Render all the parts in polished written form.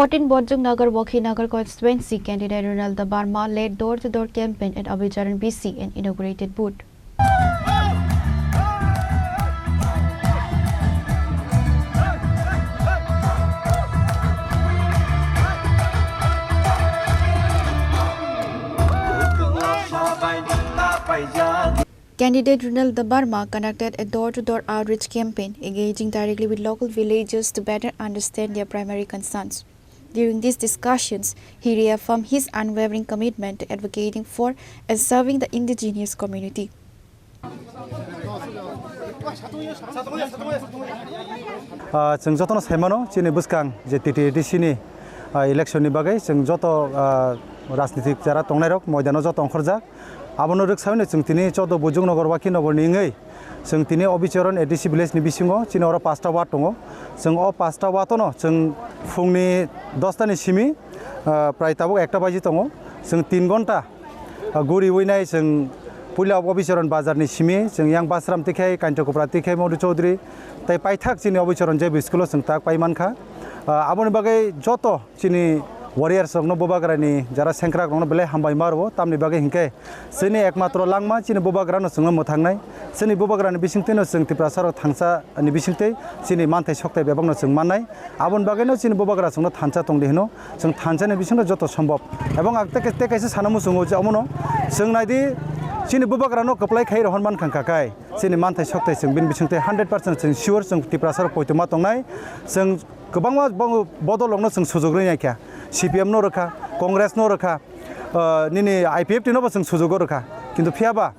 14 Bodhjungnagar Wakkinagar Constituency candidate Runiel Debbarma led door-to-door campaign at Abhicharan BC and inaugurated booth. Candidate Runiel Debbarma conducted a door-to-door outreach campaign, engaging directly with local villagers to better understand their primary concerns. During these discussions, he reaffirmed his unwavering commitment to advocating for and serving the indigenous community. जों जतन साइमानो चिनि बुसकां जे टिटिसिनि इलेक्शननि बागै जों जत राजनीतिक Zara तंनायरक मैदानाव जत अंखरजाक आबनो रोखसावनो जों तिनि 14 बोधजुंगनगर वाकिनगरनि ingै जों तिनि अबिचरन ADC भिलेजनि बिसिङाव चिनि अरा 5टा वार्ड दङ जों अ 5टा वार्डनो जों फुंनि 10टानि सिमि प्राय ताबो 1टा बाजि दङ जों 3 घन्टा गुरि वइनाय जों पुला अबिचरन बाजारनि सिमि जों यां बासराम तिखाय कान्टकोप्रा तिखाय मधु चौधरी ताइ पाइथाक चिनि अबिचरन जे बिस्कुल जों ताक पाइमानखा आबोनि बागै जत चिनि warriors of no Bobagrani, Jara Sankrak on Bele Hambai Marvo, Tamni Bagay Hinke, Sini Ekmatro Langma, Chini Bobagrano Sunga Motangai, Sini Bobagran Bishingtino Sung Tiprasaro Tansa and Bishinte, Sini Mante Shokte Babano Sung Manai, Abon Bagano, Sini Bobagras on the Tansa Tongdino, Sung Tansan and Bishing Joto Shambop. Among take a Sanamusungo Jamono, Sung Nadi, Chini Bobagrano, Kaplai Kair Honman Kankakai, Sini Mante Shokte Sung Bin Bishinte 100% sure Sung Tiprasaro Poitomatongai, Sung Kabanga Bodolong Sung Suzugriaka. CPM no raka, Congress no raka, Nini IPF no was Suzugoraka, Kinto Piaba,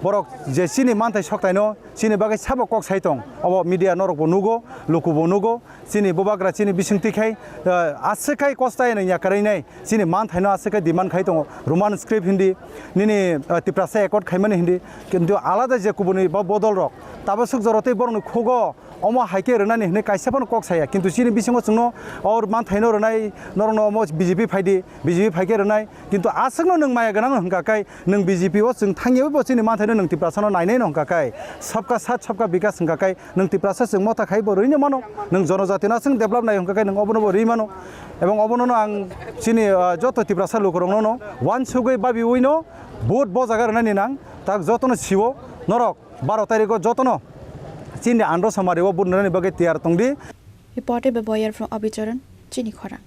Borok, Jesini Manta Shoktaino, Sini Bagay Sabakok Saitong, our media Norobonugo, Lukubonugo, Sini Bobagra, Sini Bishintike, Asekai Costa and Yakarine, Sini Mantano Aseka, Diman Kaitong, Roman script Hindi, Nini Tiprase, Kot Kaiman Hindi, can do Alada Jakubuni, Bodol Rock, Tabasuk Zorote Born Kogo. Omo hiker runani ne kaisapon kok saya kintu sini bisingo sungno or manthaino runai norno omo BJP phaidi BJP phaiker runai kintu asangno nung maya ganang hangka kai nung BJP o sung thangyebu bo sini manthaino nung tiprasano nainai hangka kai sabka sath sabka bikas hangka kai nung tiprasa sung mota khai bo rino mano nung jonojati na sung develop nai hangka kai nung obono bo ri mano ebong obono no ang sini joto tiprasa lokorong no one sugoi babi uino boat bo jaga runani nang tak jotono siwo norok 12 tariko jotono Chini Andro Samario Bunani Bagatiar Tongdi. Reported by Boyer from Abhicharan, Chini Khorang.